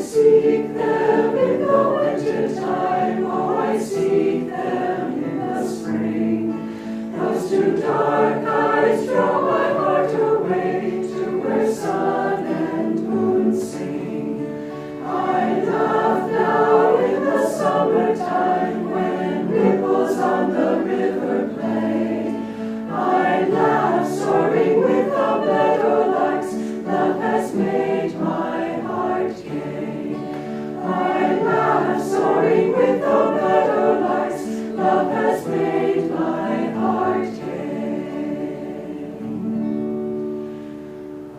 seek them in the winter time, oh, I seek them in the spring. Those two dark eyes draw my heart away to where sun and moon sing. I laugh now in the summertime when ripples on the river play. I laugh soaring with the meadowlarks, love has made my heart gay. I laugh soaring with the meadowlarks, love has made my heart gay.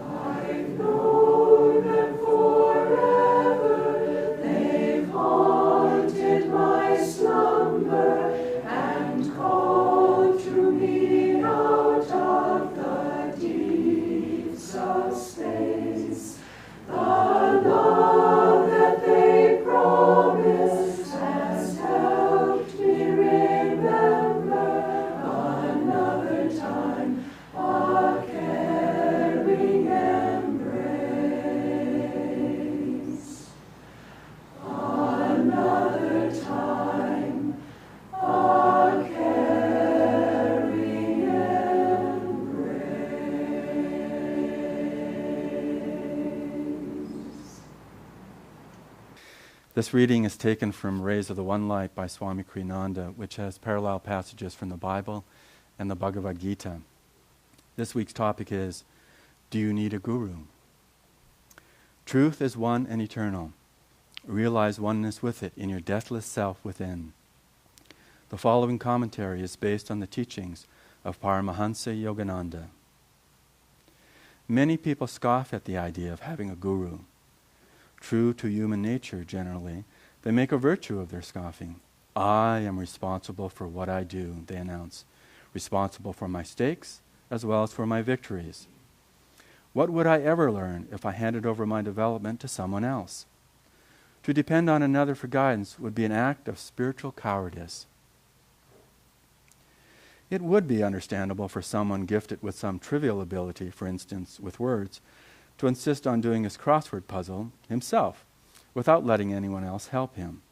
I've known them forever, they've haunted my slumber and called to me out of the deeps of space. The love that they promised has helped me remember another time, a caring embrace. Another time, a caring embrace. This reading is taken from Rays of the One Light by Swami Kriyananda, which has parallel passages from the Bible and the Bhagavad Gita. This week's topic is, do you need a guru? Truth is one and eternal. Realize oneness with it in your deathless self within. The following commentary is based on the teachings of Paramahansa Yogananda. Many people scoff at the idea of having a guru. True to human nature, generally, they make a virtue of their scoffing. I am responsible for what I do, they announce, responsible for my stakes as well as for my victories. What would I ever learn if I handed over my development to someone else? To depend on another for guidance would be an act of spiritual cowardice. It would be understandable for someone gifted with some trivial ability, for instance, with words, to insist on doing his crossword puzzle himself, without letting anyone else help him.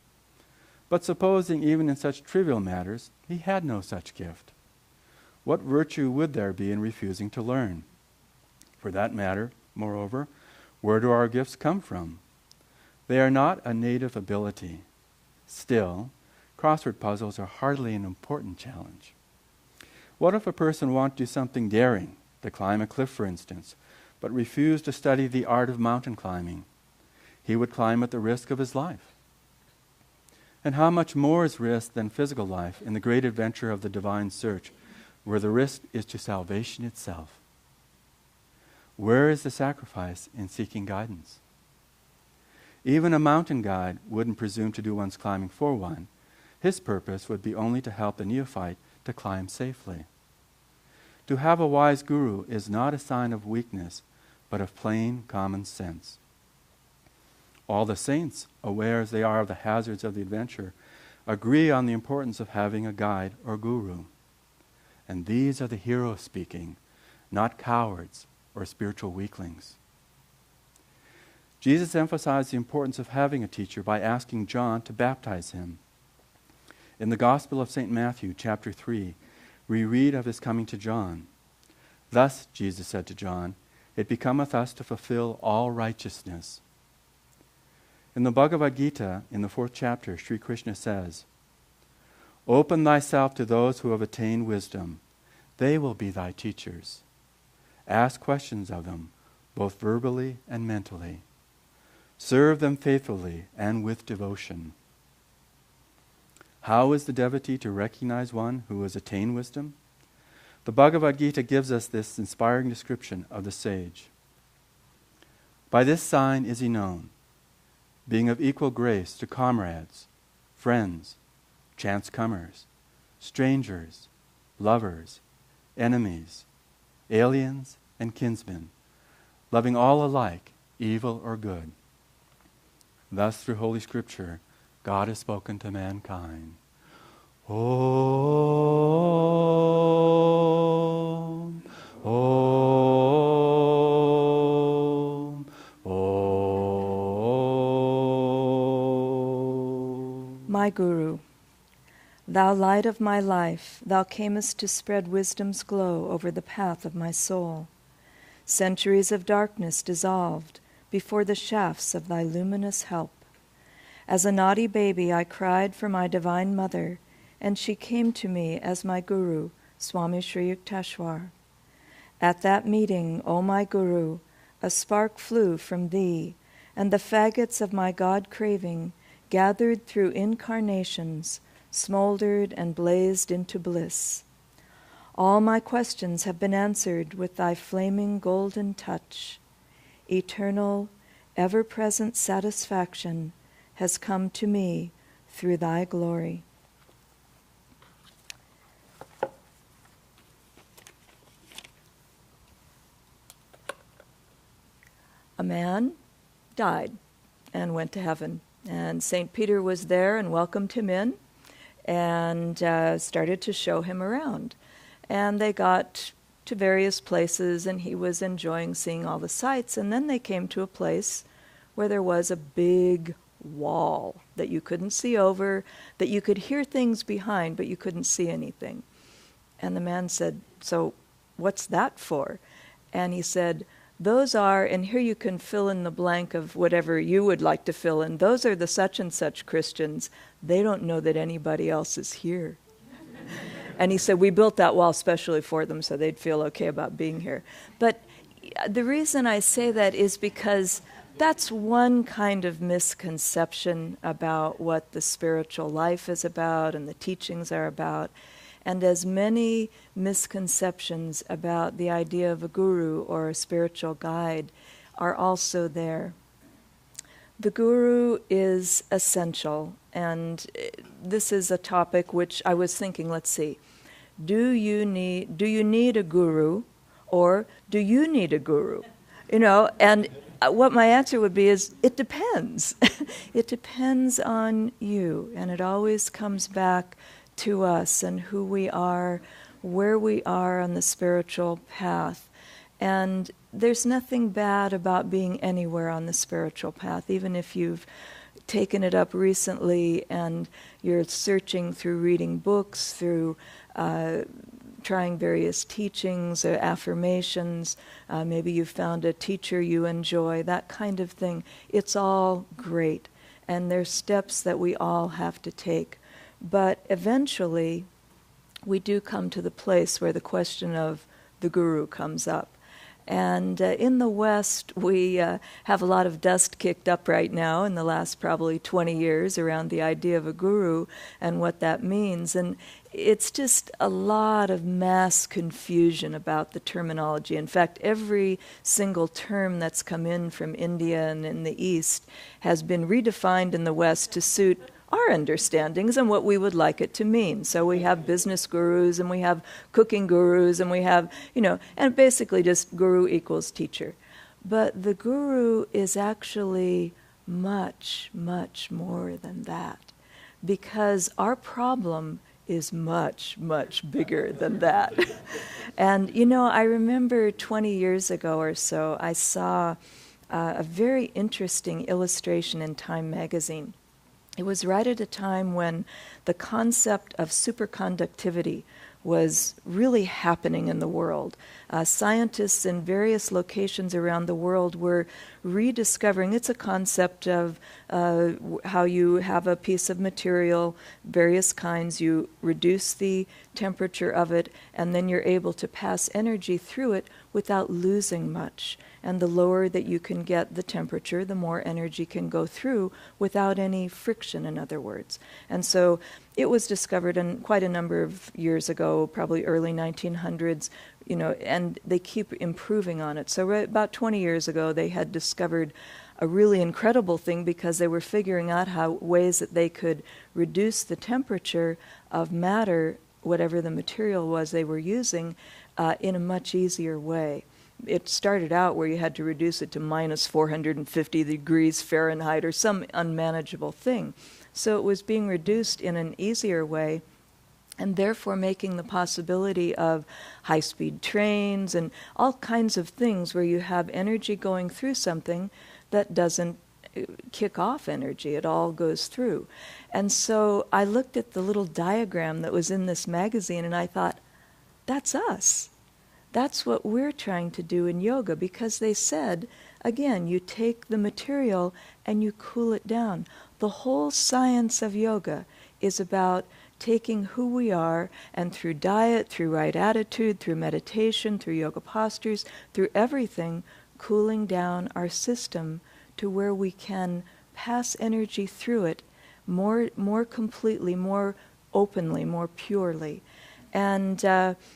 But supposing even in such trivial matters he had no such gift, what virtue would there be in refusing to learn? For that matter, moreover, where do our gifts come from? They are not a native ability. Still, crossword puzzles are hardly an important challenge. What if a person wanted to do something daring, to climb a cliff for instance, but refused to study the art of mountain climbing? He would climb at the risk of his life. And how much more is risk than physical life in the great adventure of the divine search, where the risk is to salvation itself? Where is the sacrifice in seeking guidance? Even a mountain guide wouldn't presume to do one's climbing for one. His purpose would be only to help the neophyte to climb safely. To have a wise guru is not a sign of weakness, but of plain common sense. All the saints, aware as they are of the hazards of the adventure, agree on the importance of having a guide or guru. And these are the heroes speaking, not cowards or spiritual weaklings. Jesus emphasized the importance of having a teacher by asking John to baptize him. In the Gospel of St. Matthew, chapter 3, we read of his coming to John. Thus, Jesus said to John, it becometh us to fulfill all righteousness. In the Bhagavad Gita, in the 4th chapter, Sri Krishna says, open thyself to those who have attained wisdom. They will be thy teachers. Ask questions of them, both verbally and mentally. Serve them faithfully and with devotion. How is the devotee to recognize one who has attained wisdom? The Bhagavad Gita gives us this inspiring description of the sage. By this sign is he known, being of equal grace to comrades, friends, chance comers, strangers, lovers, enemies, aliens, and kinsmen, loving all alike, evil or good. Thus, through Holy Scripture, God has spoken to mankind. Om, Om, Om. my Guru, thou light of my life, thou camest to spread wisdom's glow over the path of my soul. Centuries of darkness dissolved before the shafts of thy luminous help. As a naughty baby I cried for my divine mother, and she came to me as my Guru, Swami Sri Yukteswar. At that meeting, O my Guru, a spark flew from thee, and the faggots of my God-craving, gathered through incarnations, smoldered and blazed into bliss. All my questions have been answered with thy flaming golden touch. Eternal, ever-present satisfaction has come to me through thy glory. A man died and went to heaven, and St. Peter was there and welcomed him in and started to show him around. And they got to various places, and he was enjoying seeing all the sights, and then they came to a place where there was a big wall that you couldn't see over, that you could hear things behind, but you couldn't see anything. And the man said, "So what's that for?" And he said, "Those are," and here you can fill in the blank of whatever you would like to fill in, "those are the such and such Christians. They don't know that anybody else is here." And he said, "We built that wall specially for them so they'd feel okay about being here." But the reason I say that is because that's one kind of misconception about what the spiritual life is about and the teachings are about, and as many misconceptions about the idea of a guru or a spiritual guide are also there. The guru is essential, and this is a topic which I was thinking, let's see, do you need a guru, or do you need a guru? You know, and what my answer would be is, it depends. It depends on you, and it always comes back to us and who we are, where we are on the spiritual path. And there's nothing bad about being anywhere on the spiritual path, even if you've taken it up recently and you're searching through reading books, through trying various teachings or affirmations. Maybe you found a teacher you enjoy, that kind of thing. It's all great. And there's steps that we all have to take. But eventually, we do come to the place where the question of the guru comes up. And in the West, we have a lot of dust kicked up right now in the last probably 20 years around the idea of a guru and what that means. And it's just a lot of mass confusion about the terminology. In fact, every single term that's come in from India and in the East has been redefined in the West to suit our understandings and what we would like it to mean. So we have business gurus and we have cooking gurus and we have, and basically just guru equals teacher. But the guru is actually much, much more than that, because our problem is much, much bigger than that. And, I remember 20 years ago or so, I saw a very interesting illustration in Time magazine. It was right at a time when the concept of superconductivity was really happening in the world. Scientists in various locations around the world were rediscovering, it's a concept of how you have a piece of material, various kinds, you reduce the temperature of it, and then you're able to pass energy through it without losing much. And the lower that you can get the temperature, the more energy can go through without any friction, in other words. And so it was discovered quite a number of years ago, probably early 1900s, and they keep improving on it. So about 20 years ago, they had discovered a really incredible thing, because they were figuring out ways that they could reduce the temperature of matter, whatever the material was they were using, in a much easier way. It started out where you had to reduce it to minus 450 degrees Fahrenheit or some unmanageable thing. So it was being reduced in an easier way, and therefore making the possibility of high-speed trains and all kinds of things where you have energy going through something that doesn't kick off energy. It all goes through. And so I looked at the little diagram that was in this magazine and I thought, that's us. That's what we're trying to do in yoga, because they said, again, you take the material and you cool it down. The whole science of yoga is about taking who we are, and through diet, through right attitude, through meditation, through yoga postures, through everything, cooling down our system to where we can pass energy through it more completely, more openly, more purely. And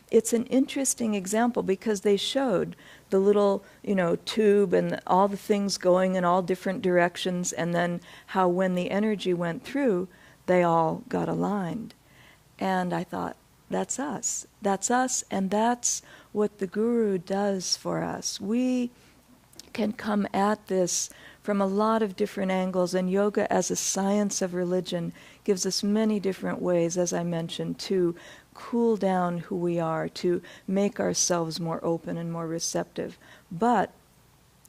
it's an interesting example because they showed the little, tube and all the things going in all different directions, and then how when the energy went through, they all got aligned. And I thought, that's us. That's us, and that's what the Guru does for us. We can come at this from a lot of different angles, and yoga as a science of religion gives us many different ways, as I mentioned, to cool down who we are, to make ourselves more open and more receptive. But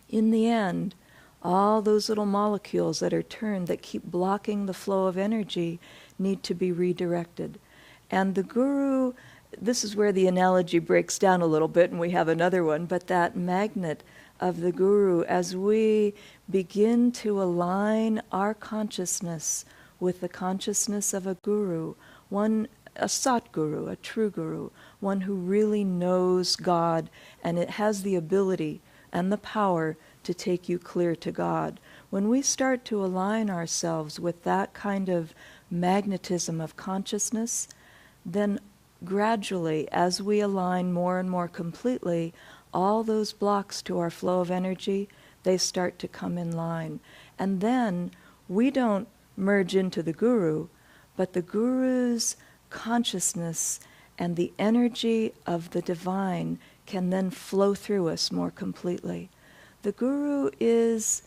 in the end, all those little molecules that are turned, that keep blocking the flow of energy, need to be redirected. And the Guru, this is where the analogy breaks down a little bit, and we have another one, but that magnet of the Guru, as we begin to align our consciousness with the consciousness of a Guru, a Satguru, a true Guru, one who really knows God, and it has the ability and the power to take you clear to God. When we start to align ourselves with that kind of magnetism of consciousness, then gradually, as we align more and more completely, all those blocks to our flow of energy, they start to come in line. And then we don't merge into the Guru, but the Guru's consciousness and the energy of the divine can then flow through us more completely. The Guru is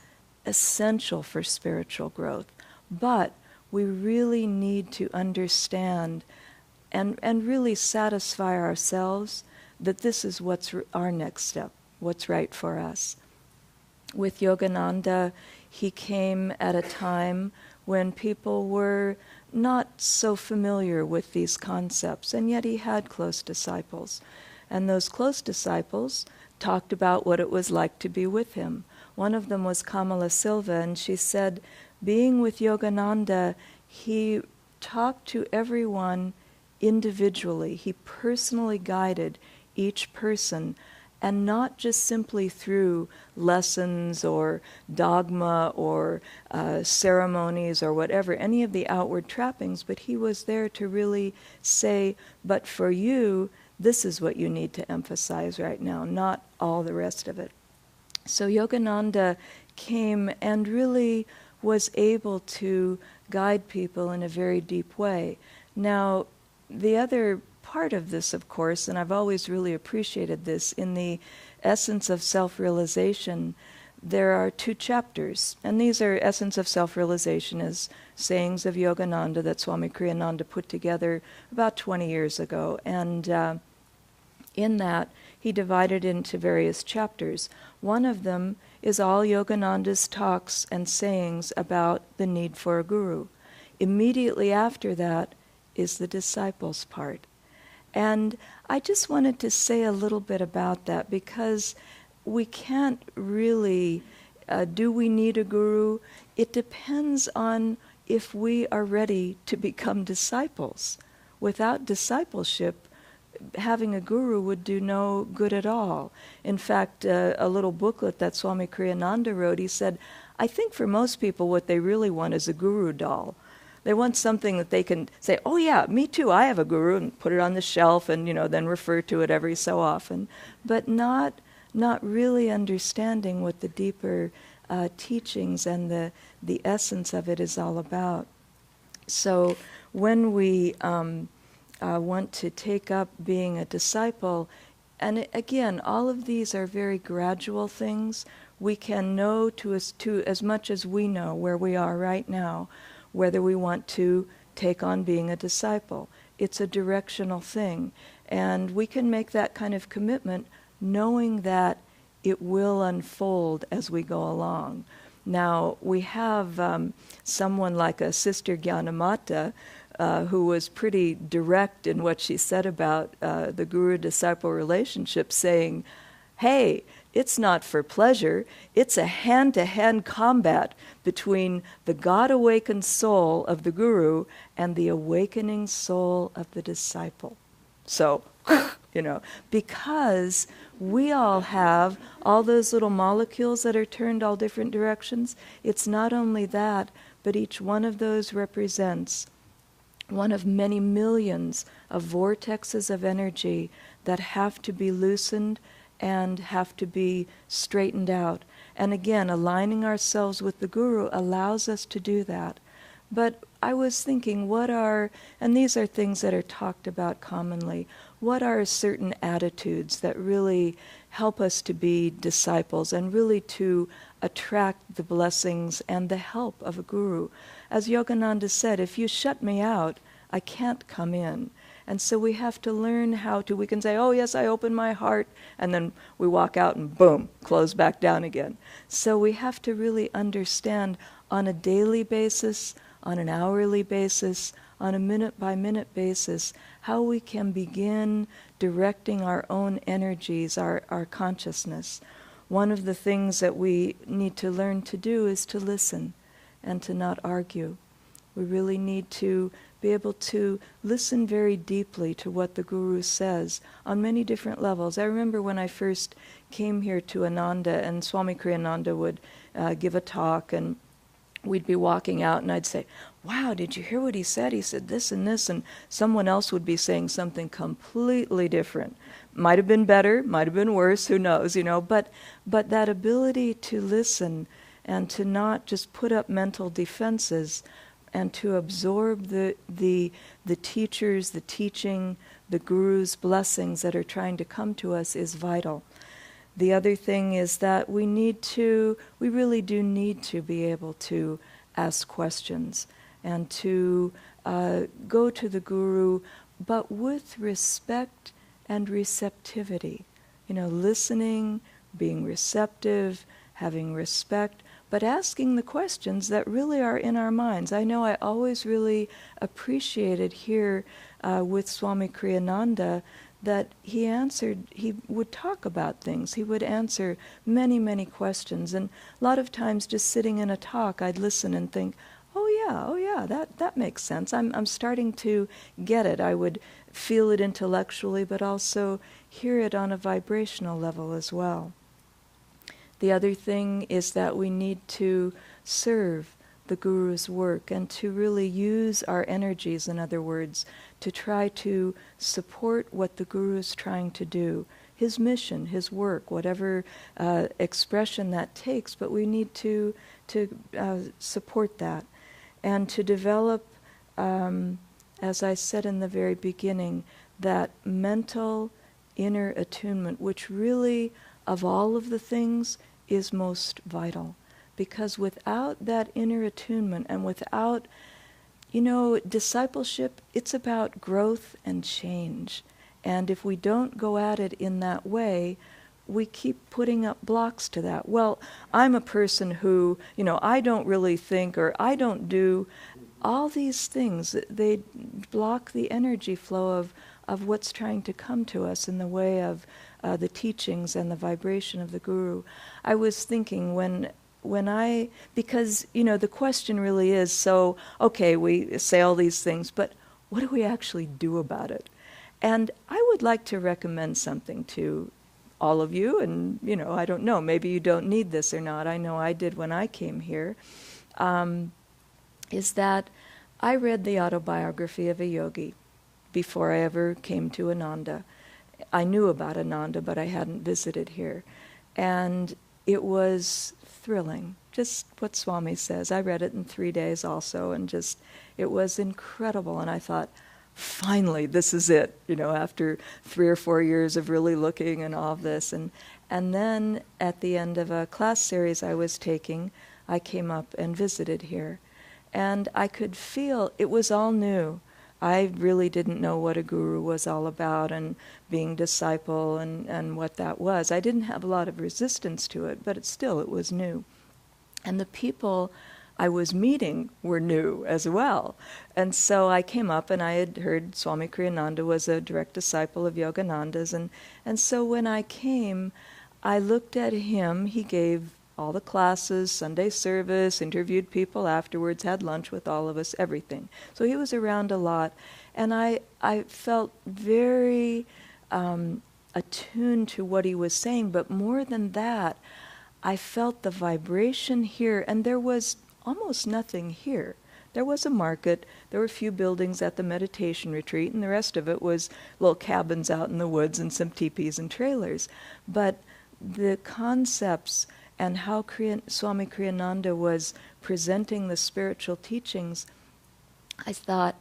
essential for spiritual growth, but we really need to understand and really satisfy ourselves that this is what's our next step, what's right for us. With Yogananda, he came at a time when people were not so familiar with these concepts, and yet he had close disciples. And those close disciples talked about what it was like to be with him. One of them was Kamala Silva, and she said, being with Yogananda, he talked to everyone individually. He personally guided each person, and not just simply through lessons or dogma or ceremonies or whatever, any of the outward trappings, but he was there to really say, but for you, this is what you need to emphasize right now, not all the rest of it. So Yogananda came and really was able to guide people in a very deep way. Now, the other part of this, of course, and I've always really appreciated this, in the Essence of Self-Realization, there are 2 chapters, and these are Essence of Self-Realization as sayings of Yogananda that Swami Kriyananda put together about 20 years ago, and in that he divided into various chapters. One of them is all Yogananda's talks and sayings about the need for a guru. Immediately after that is the disciples part. And I just wanted to say a little bit about that, because we can't really, do we need a guru? It depends on if we are ready to become disciples. Without discipleship, having a guru would do no good at all. In fact, a little booklet that Swami Kriyananda wrote, he said, I think for most people what they really want is a guru doll. They want something that they can say, oh yeah, me too, I have a guru, and put it on the shelf and, then refer to it every so often. But not really understanding what the deeper teachings and the essence of it is all about. So when we want to take up being a disciple, and again, all of these are very gradual things. We can know to as much as we know where we are right now, whether we want to take on being a disciple. It's a directional thing. And we can make that kind of commitment knowing that it will unfold as we go along. Now, we have someone like a Sister Gyanamata who was pretty direct in what she said about the guru-disciple relationship, saying, hey, it's not for pleasure, it's a hand-to-hand combat between the God-awakened soul of the guru and the awakening soul of the disciple. So, because we all have all those little molecules that are turned all different directions, it's not only that, but each one of those represents one of many millions of vortexes of energy that have to be loosened and have to be straightened out. And again, aligning ourselves with the Guru allows us to do that. But I was thinking, and these are things that are talked about commonly, what are certain attitudes that really help us to be disciples and really to attract the blessings and the help of a guru? As Yogananda said, if you shut me out, I can't come in. And so we have to learn we can say, oh yes, I open my heart, and then we walk out and boom, close back down again. So we have to really understand on a daily basis, on an hourly basis, on a minute-by-minute basis, how we can begin directing our own energies, our consciousness. One of the things that we need to learn to do is to listen and to not argue. We really need to be able to listen very deeply to what the Guru says on many different levels. I remember when I first came here to Ananda, and Swami Kriyananda would give a talk, and we'd be walking out, and I'd say, wow, did you hear what he said? He said this and this, and someone else would be saying something completely different. Might have been better, might have been worse, who knows, but that ability to listen and to not just put up mental defenses and to absorb the teachers, the teaching, the Guru's blessings that are trying to come to us is vital. The other thing is that we really do need to be able to ask questions and to go to the Guru, but with respect and receptivity. Listening, being receptive, having respect, but asking the questions that really are in our minds. I know I always really appreciated here with Swami Kriyananda that he would talk about things. He would answer many, many questions. And a lot of times just sitting in a talk, I'd listen and think, oh yeah, that makes sense. I'm starting to get it. I would feel it intellectually, but also hear it on a vibrational level as well. The other thing is that we need to serve the Guru's work and to really use our energies, in other words, to try to support what the Guru is trying to do, his mission, his work, whatever expression that takes, but we need to support that and to develop, as I said in the very beginning, that mental inner attunement, which really, of all of the things, is most vital. Because without that inner attunement and without, discipleship, it's about growth and change. And if we don't go at it in that way, we keep putting up blocks to that. Well, I'm a person who, I don't really think, or I don't do all these things. They block the energy flow of what's trying to come to us in the way of the teachings and the vibration of the Guru. I was thinking because the question really is, so, okay, we say all these things, but what do we actually do about it? And I would like to recommend something to all of you, and, I don't know, maybe you don't need this or not. I know I did when I came here, is that I read the autobiography of a yogi before I ever came to Ananda. I knew about Ananda, but I hadn't visited here. And it was thrilling, just what Swami says. I read it in 3 days also, and it was incredible. And I thought, finally, this is it, after 3 or 4 years of really looking and all of this. And then at the end of a class series I was taking, I came up and visited here. And I could feel it was all new. I really didn't know what a guru was all about and being disciple and what that was. I didn't have a lot of resistance to it, but it was new. And the people I was meeting were new as well. And so I came up and I had heard Swami Kriyananda was a direct disciple of Yogananda's. And so when I came, I looked at him. He gave all the classes, Sunday service, interviewed people afterwards, had lunch with all of us, everything. So he was around a lot. And I felt very attuned to what he was saying. But more than that, I felt the vibration here. And there was almost nothing here. There was a market, there were a few buildings at the meditation retreat, and the rest of it was little cabins out in the woods and some teepees and trailers. But the concepts and how Swami Kriyananda was presenting the spiritual teachings, I thought,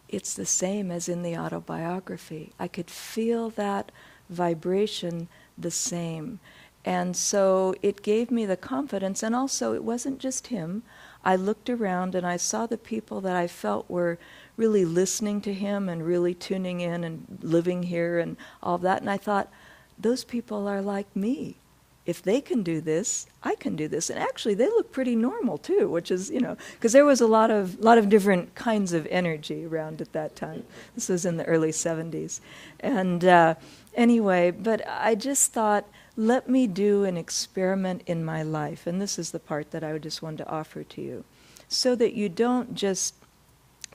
it's the same as in the autobiography. I could feel that vibration the same. And so it gave me the confidence, and also it wasn't just him. I looked around and I saw the people that I felt were really listening to him and really tuning in and living here and all that. And I thought, those people are like me. If they can do this, I can do this. And actually, they look pretty normal too, which is, because there was a lot of different kinds of energy around at that time. This was in the early 70s. And anyway, but I just thought, let me do an experiment in my life. And this is the part that I would just want to offer to you. So that you don't just,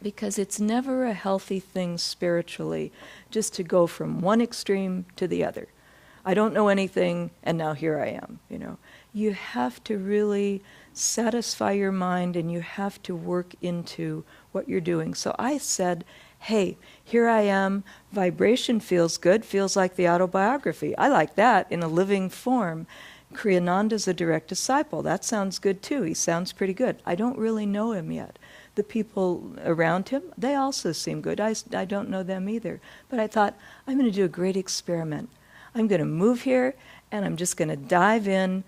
because it's never a healthy thing spiritually, just to go from one extreme to the other. I don't know anything, and now here I am, You have to really satisfy your mind, and you have to work into what you're doing. So I said, hey, here I am, vibration feels good, feels like the autobiography. I like that in a living form. Kriyananda's a direct disciple. That sounds good too. He sounds pretty good. I don't really know him yet. The people around him, they also seem good. I don't know them either. But I thought, I'm going to do a great experiment. I'm going to move here, and I'm just going to dive in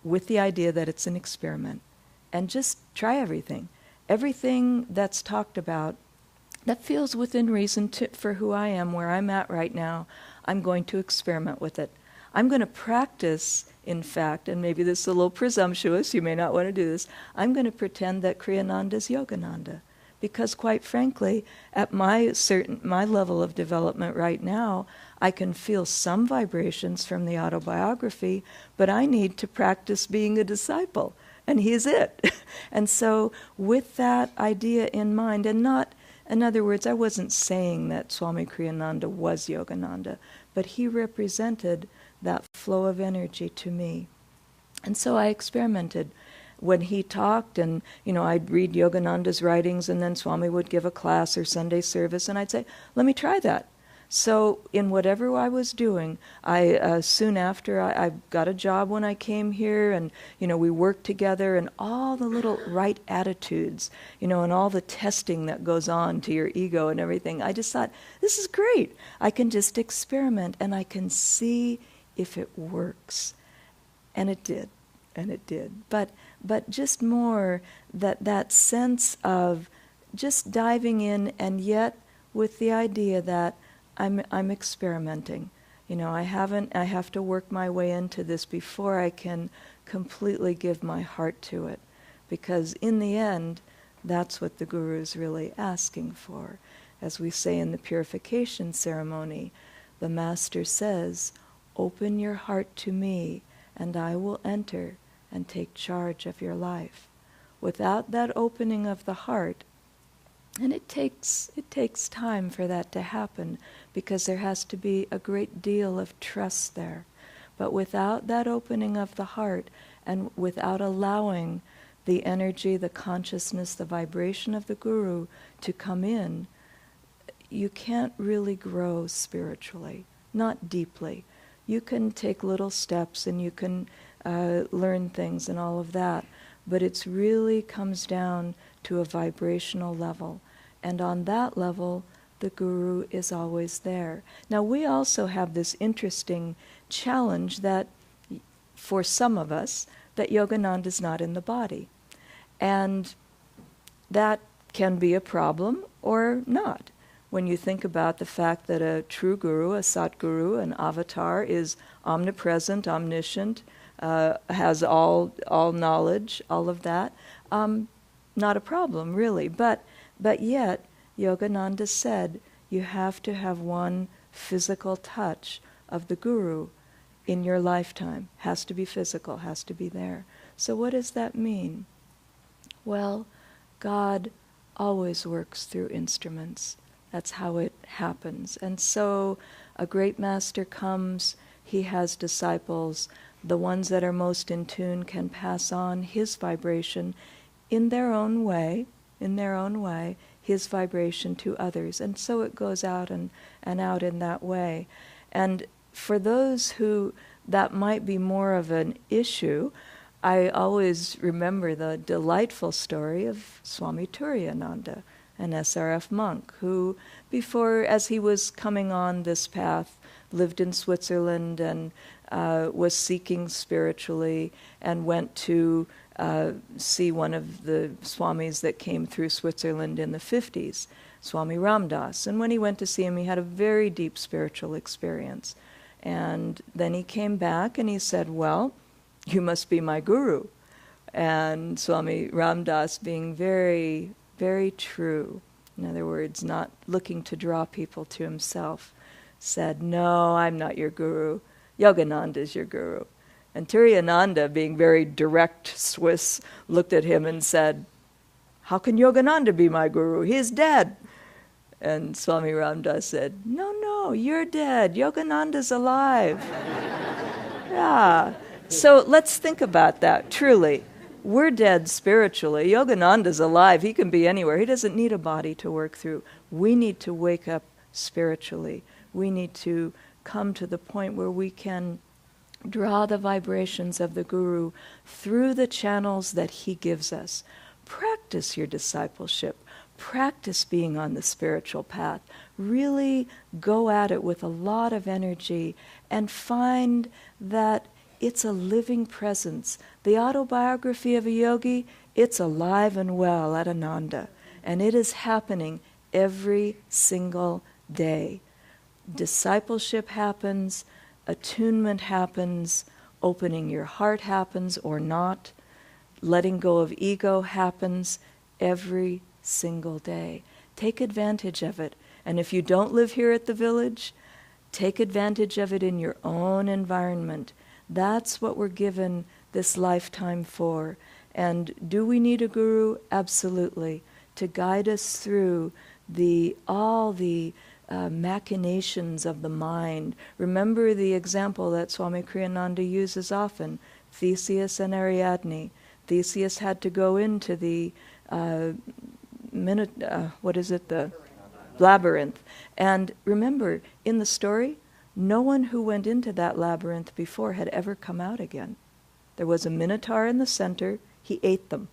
with the idea that it's an experiment. And just try everything. Everything that's talked about that feels within reason for who I am, where I'm at right now, I'm going to experiment with it. I'm going to practice, in fact, and maybe this is a little presumptuous, you may not want to do this, I'm going to pretend that Kriyananda is Yogananda. Because quite frankly, at my level of development right now, I can feel some vibrations from the autobiography, but I need to practice being a disciple, and he's it. And so with that idea in mind, and not, in other words, I wasn't saying that Swami Kriyananda was Yogananda, but he represented that flow of energy to me. And so I experimented. When he talked, and I'd read Yogananda's writings, and then Swami would give a class or Sunday service, and I'd say, let me try that. So in whatever I was doing, I soon after I got a job when I came here, and we worked together, and all the little right attitudes, and all the testing that goes on to your ego and everything. I just thought, this is great. I can just experiment, and I can see if it works, and it did. And it did. But just more that sense of just diving in, and yet with the idea that I'm experimenting. I have to work my way into this before I can completely give my heart to it. Because in the end, that's what the Guru is really asking for. As we say in the purification ceremony, the Master says, open your heart to me, and I will enter and take charge of your life. Without that opening of the heart, and it takes time for that to happen, because there has to be a great deal of trust there. But without that opening of the heart, and without allowing the energy, the consciousness, the vibration of the Guru to come in, you can't really grow spiritually, not deeply. You can take little steps, and you can learn things and all of that, but it really comes down to a vibrational level. And on that level, the Guru is always there. Now, we also have this interesting challenge that, for some of us, that Yogananda is not in the body. And that can be a problem or not. When you think about the fact that a true Guru, a Satguru, an avatar, is omnipresent, omniscient, has all knowledge, all of that. Not a problem, really. But yet, Yogananda said, you have to have one physical touch of the Guru in your lifetime. Has to be physical, has to be there. So what does that mean? Well, God always works through instruments. That's how it happens. And so a great master comes, he has disciples. The ones that are most in tune can pass on his vibration in their own way, his vibration to others. And so it goes out and out in that way. And for those who that might be more of an issue, I always remember the delightful story of Swami Turiyananda, an SRF monk, who before, as he was coming on this path, lived in Switzerland and was seeking spiritually, and went to see one of the Swamis that came through Switzerland in the 50s, Swami Ramdas. And when he went to see him, he had a very deep spiritual experience. And then he came back and he said, well, you must be my guru. And Swami Ramdas, being very, very true, in other words, not looking to draw people to himself, said, no, I'm not your guru. Yogananda is your guru. And Turiyananda, being very direct Swiss, looked at him and said, how can Yogananda be my guru? He is dead. And Swami Ramdas said, no, you're dead. Yogananda's alive. Yeah. So let's think about that, truly. We're dead spiritually. Yogananda's alive. He can be anywhere. He doesn't need a body to work through. We need to wake up spiritually. We need to come to the point where we can draw the vibrations of the Guru through the channels that he gives us. Practice your discipleship. Practice being on the spiritual path. Really go at it with a lot of energy and find that it's a living presence. The autobiography of a yogi, it's alive and well at Ananda. And it is happening every single day. Discipleship happens, attunement happens, opening your heart happens or not, letting go of ego happens every single day. Take advantage of it. And if you don't live here at the village, take advantage of it in your own environment. That's what we're given this lifetime for. And do we need a guru? Absolutely. To guide us through all the machinations of the mind. Remember the example that Swami Kriyananda uses often, Theseus and Ariadne. Theseus had to go into the the labyrinth. And remember, in the story, no one who went into that labyrinth before had ever come out again. There was a minotaur in the center. He ate them.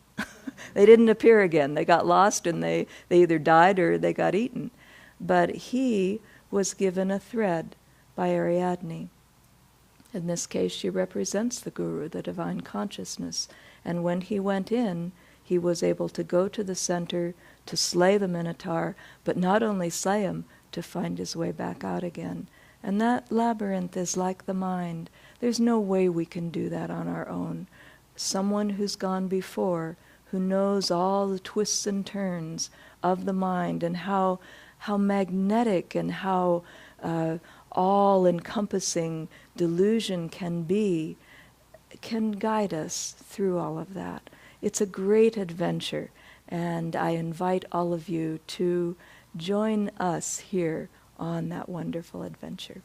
They didn't appear again. They got lost and they either died or they got eaten. But he was given a thread by Ariadne. In this case, she represents the Guru, the divine consciousness. And when he went in, he was able to go to the center to slay the Minotaur, but not only slay him, to find his way back out again. And that labyrinth is like the mind. There's no way we can do that on our own. Someone who's gone before, who knows all the twists and turns of the mind and how magnetic and how all-encompassing delusion can be, can guide us through all of that. It's a great adventure, and I invite all of you to join us here on that wonderful adventure.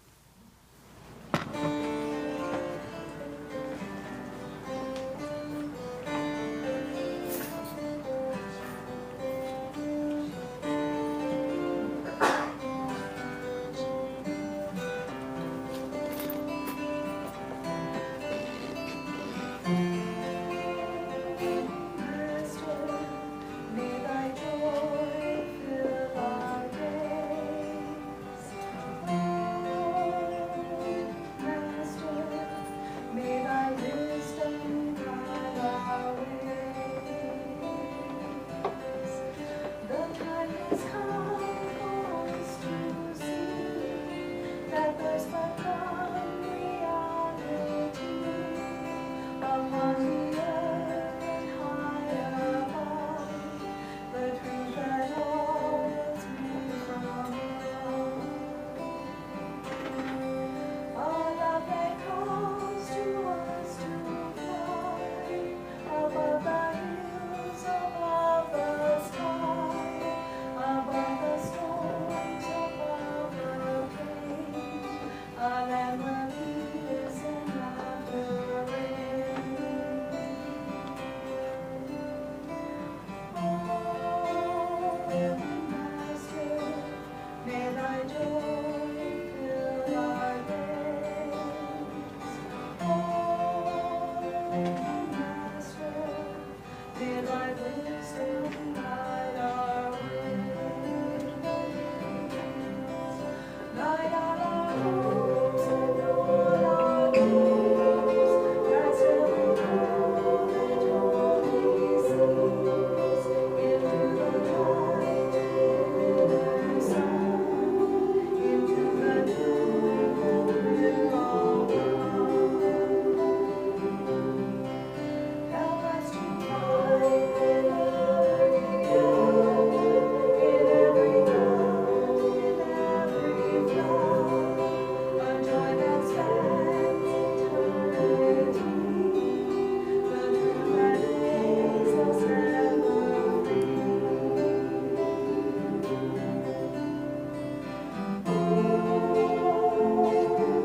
May thy joy fill our days. May thy wisdom guide our ways. Guide our hopes and all our ways. That's every road that only sees into the light, inner sun, into the new will of God. Help us to find in every hour, in every thought, in every flower, a joy that spans eternity, the truth that makes us ever free. Oh,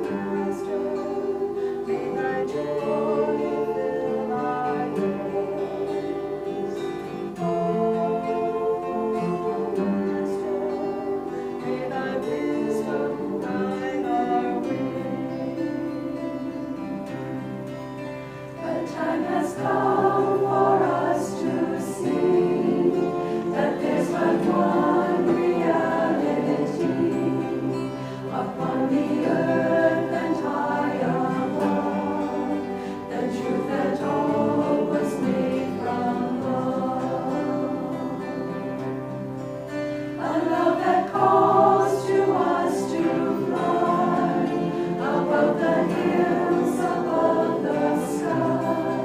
Master, may thy joy fill our days. Oh, Master, may thy wisdom guide our way. The time has come for us to see that there's but one reality upon the earth and high above, the truth that all was made from love, a love that calls to us to fly above the hills, above the sky,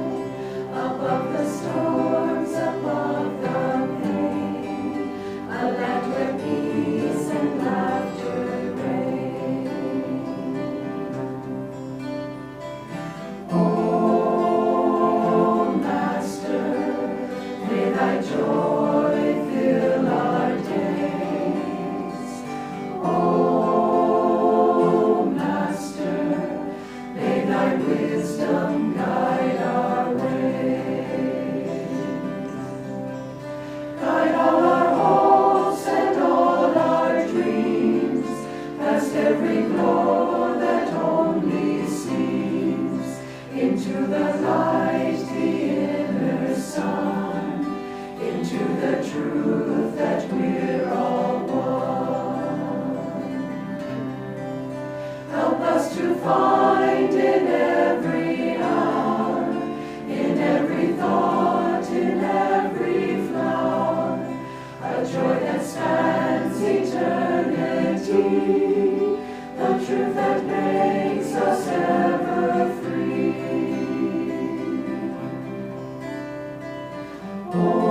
above the storms, above the pain, a land where peace and laughter reign. Oh, Master, may thy joy fill our days. Oh, Master, may thy wisdom guide our way. Guide all our hopes and all our dreams, past every glow that only seems, into the light, the inner sun, into the truth that we're all one. Help us to find in every hour, in every thought, in every flower, a joy that spans eternity, the truth that makes us ever free. Oh,